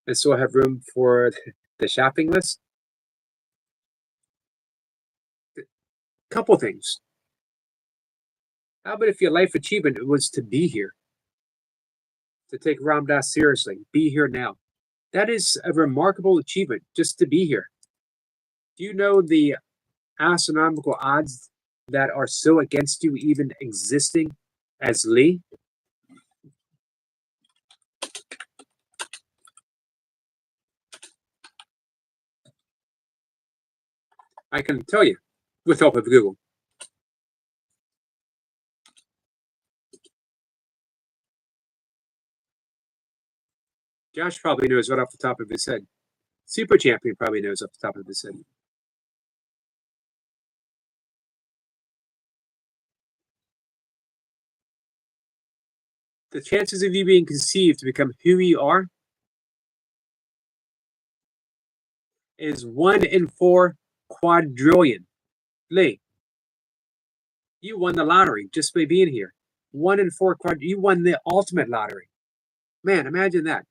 and still have room for the shopping list. Couple things. How about if your life achievement was to be here? To take Ram Dass seriously, be here now. That is a remarkable achievement, just to be here. Do you know the astronomical odds that are so against you even existing as Lee? I can tell you with help of Google. Josh probably knows right off the top of his head. Super Champion probably knows off the top of his head. The chances of you being conceived to become who you are is 1 in 4 quadrillion. Lee, you won the lottery just by being here. 1 in 4 you won the ultimate lottery. Man, imagine that.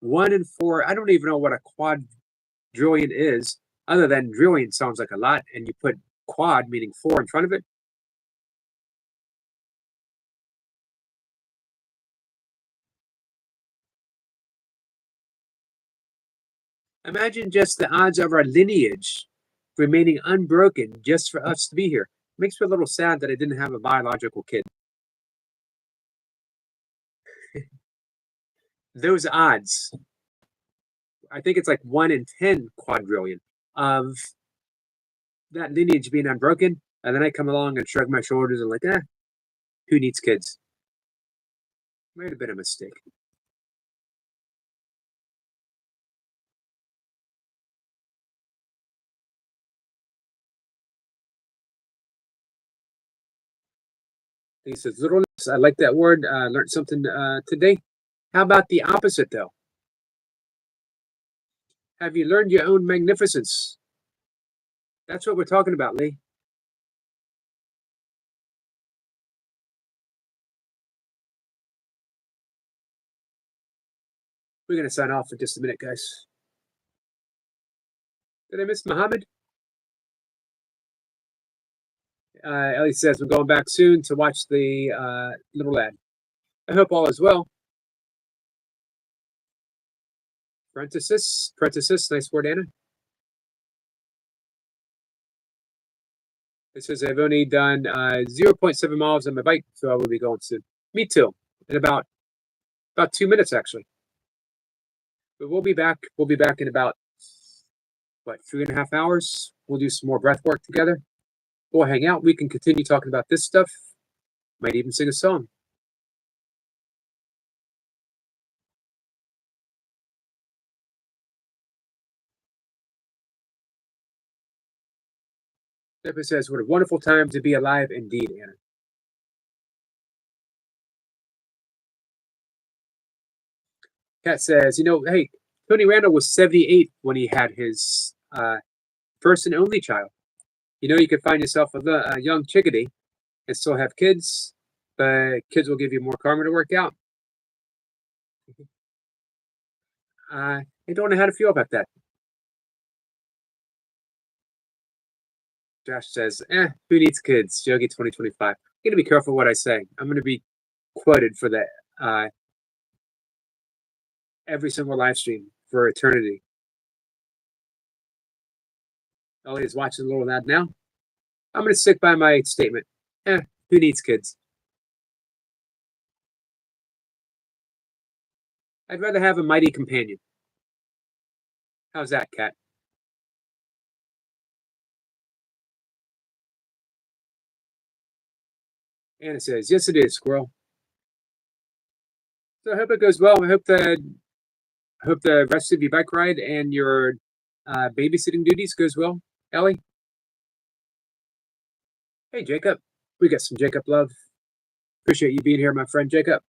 1 in 4. I don't even know what a quadrillion is, other than drillion sounds like a lot, and you put quad, meaning 4, in front of it. Imagine just the odds of our lineage remaining unbroken just for us to be here. Makes me a little sad that I didn't have a biological kid. Those odds, I think it's like 1 in 10 quadrillion of that lineage being unbroken. And then I come along and shrug my shoulders and like, who needs kids? Might have been a mistake. He says, littleness. I like that word. Learned something today. How about the opposite, though? Have you learned your own magnificence? That's what we're talking about, Lee. We're going to sign off for just a minute, guys. Did I miss Muhammad? Ellie says, we're going back soon to watch the little lad. I hope all is well. Parenthesis, nice word, Anna. It says, I've only done 0.7 miles on my bike, so I will be going soon. Me too. In about 2 minutes, actually. But we'll be back. We'll be back in about, 3.5 hours. We'll do some more breath work together. We'll hang out. We can continue talking about this stuff. Might even sing a song. Deborah says, what a wonderful time to be alive indeed, Anna. Kat says, hey, Tony Randall was 78 when he had his first and only child. You could find yourself a young chickadee and still have kids, but kids will give you more karma to work out. I don't know how to feel about that. Josh says, who needs kids? Yogi 2025. I'm going to be careful what I say. I'm going to be quoted for that every single live stream for eternity. Ellie is watching a little of that now. I'm going to stick by my statement. Who needs kids? I'd rather have a mighty companion. How's that, Kat? Anna says, yes, it is, squirrel. So I hope it goes well. I hope the rest of your bike ride and your babysitting duties goes well. Ellie? Hey, Jacob. We got some Jacob love. Appreciate you being here, my friend Jacob.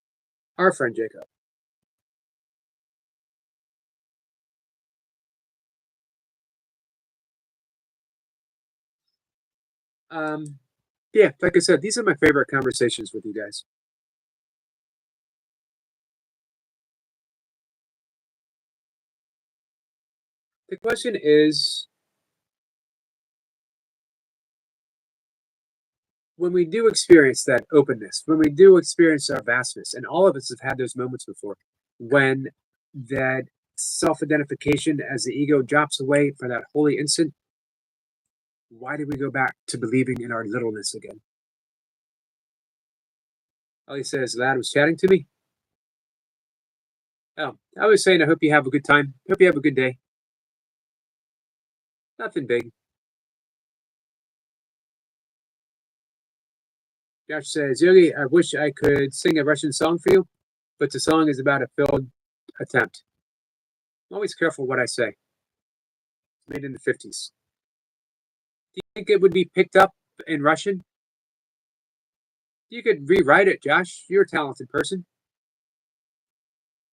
Our friend Jacob. Yeah, like I said, these are my favorite conversations with you guys. The question is, when we do experience that openness, when we do experience our vastness, and all of us have had those moments before, when that self-identification as the ego drops away for that holy instant, why do we go back to believing in our littleness again? Ellie says, lad was chatting to me. Oh, I was saying, I hope you have a good time. Hope you have a good day. Nothing big. Josh says, Yogi, I wish I could sing a Russian song for you, but the song is about a failed attempt. I'm always careful what I say. It's made in the 50s. Do you think it would be picked up in Russian? You could rewrite it, Josh. You're a talented person.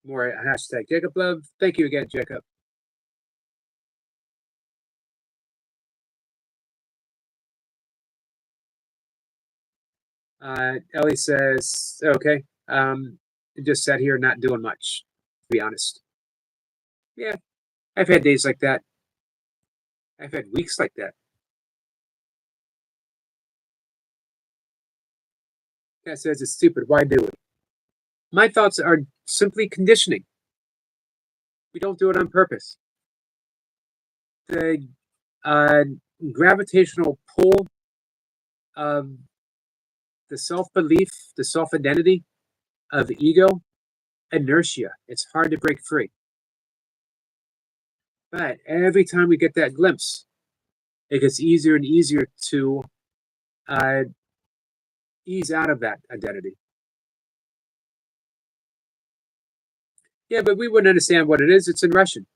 More hashtag Jacob Love. Thank you again, Jacob. Ellie says, okay, just sat here not doing much, to be honest. Yeah, I've had days like that. I've had weeks like that. Cat says it's stupid. Why do it? My thoughts are simply conditioning. We don't do it on purpose. The uh, gravitational pull of the self-belief, the self-identity of ego, inertia. It's hard to break free. But every time we get that glimpse, it gets easier and easier to uh, ease out of that identity. Yeah, but we wouldn't understand what it is. It's in Russian.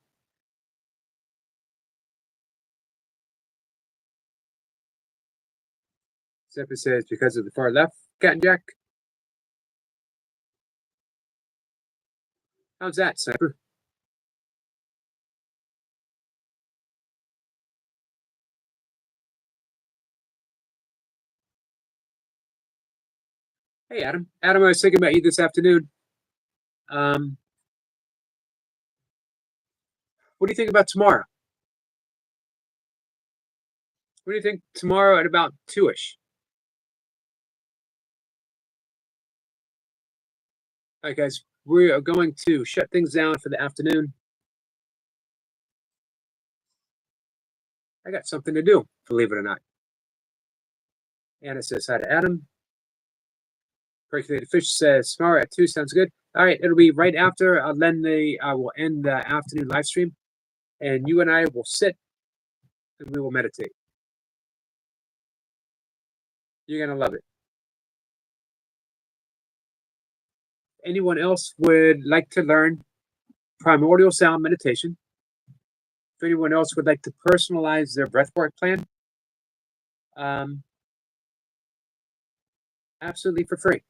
Zephyr says because of the far left, Cat and Jack. How's that, Sniper? Hey, Adam. Adam, I was thinking about you this afternoon. What do you think about tomorrow? What do you think tomorrow at about 2-ish? All right, guys, we are going to shut things down for the afternoon. I got something to do, believe it or not. Anna says hi to Adam. Percolated Fish says tomorrow at 2 sounds good. All right, it'll be right after. I will end the afternoon live stream, and you and I will sit and we will meditate. You're gonna love it. Anyone else would like to learn primordial sound meditation? If anyone else would like to personalize their breathwork plan, absolutely for free.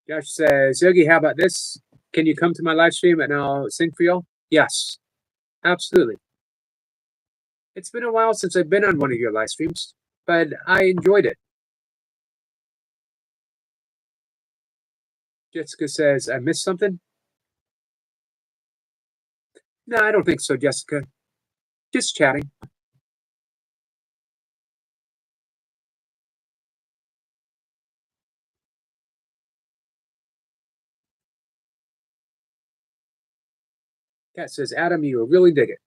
Josh says, Yogi, how about this? Can you come to my live stream and I'll sing for y'all? Yes, absolutely. It's been a while since I've been on one of your live streams, but I enjoyed it. Jessica says, I missed something? No, I don't think so, Jessica. Just chatting. Kat says, Adam, you will really dig it.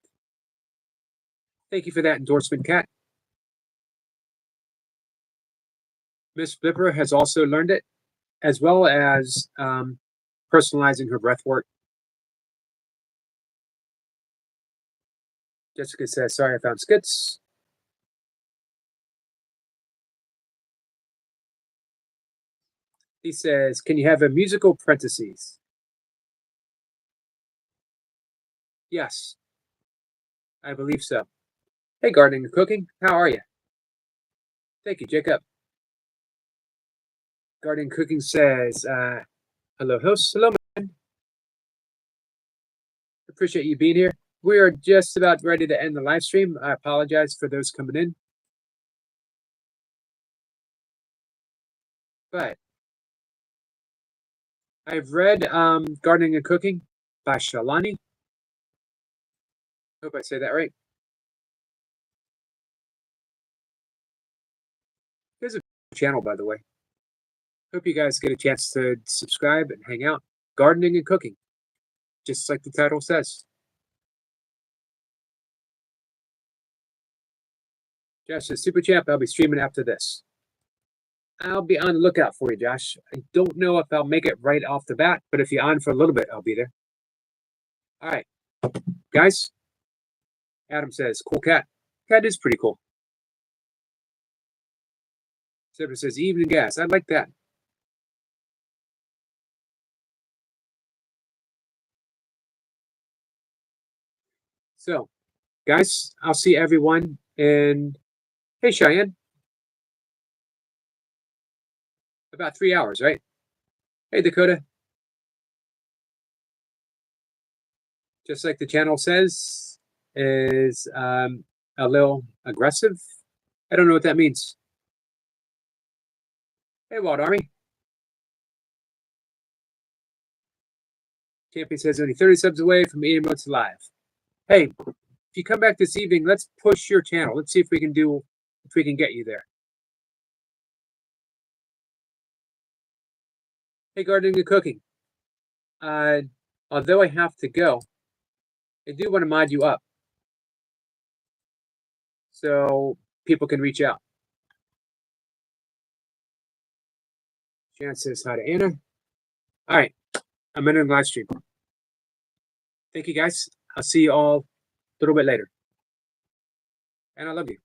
Thank you for that endorsement, Kat. Miss Blipper has also learned it, as well as personalizing her breath work. Jessica says, sorry, I found skits. He says, can you have a musical parentheses? Yes, I believe so. Hey, gardening and cooking, how are you? Thank you, Jacob. Gardening Cooking says, hello, host. Hello, man. Appreciate you being here. We are just about ready to end the live stream. I apologize for those coming in. But I've read Gardening and Cooking by Shalani. Hope I say that right. There's a channel, by the way. Hope you guys get a chance to subscribe and hang out. Gardening and cooking, just like the title says. Josh says, Super Champ, I'll be streaming after this. I'll be on the lookout for you, Josh. I don't know if I'll make it right off the bat, but if you're on for a little bit, I'll be there. All right. guys. Adam says, cool cat. Cat is pretty cool. Zebra says, even gas. I like that. So, guys, I'll see everyone in, hey, Cheyenne, about 3 hours, right? Hey, Dakota. Just like the channel says, is a little aggressive. I don't know what that means. Hey, Wild Army. Champion says only 30 subs away from 80 months live. Hey, if you come back this evening, let's push your channel. Let's see if we can get you there. Hey, gardening and cooking. Although I have to go, I do want to mod you up so people can reach out. Jan says hi to Anna. All right, I'm in a live stream. Thank you, guys. I'll see you all a little bit later. And I love you.